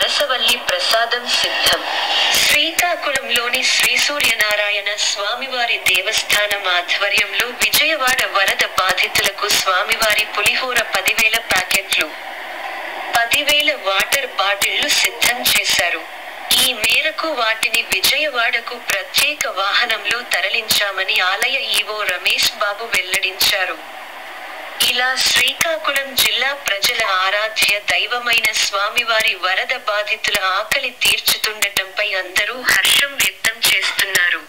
పనసవల్లి ప్రసాదం సిద్ధం. శ్రీకాకుళంలోని శ్రీ సూర్యనారాయణ స్వామివారి దేవస్థానం ఆధ్వర్యంలో విజయవాడ వరద బాధితులకు స్వామివారి పులిహోర 10,000 ప్యాకెట్లు, 10,000 వాటర్ బాటిళ్లు సిద్ధం చేశారు. ఈ మేరకు వాటిని విజయవాడకు ప్రత్యేక వాహనంలో తరలించామని ఆలయ ఈవో రమేష్ బాబు వెల్లడించారు. ఇలా శ్రీకాకుళం జిల్లా ప్రజల ఆరాధ్య దైవమైన స్వామివారి వరద బాధితుల ఆకలి తీర్చుతుండటంపై అందరూ హర్షం వ్యక్తం చేస్తున్నారు.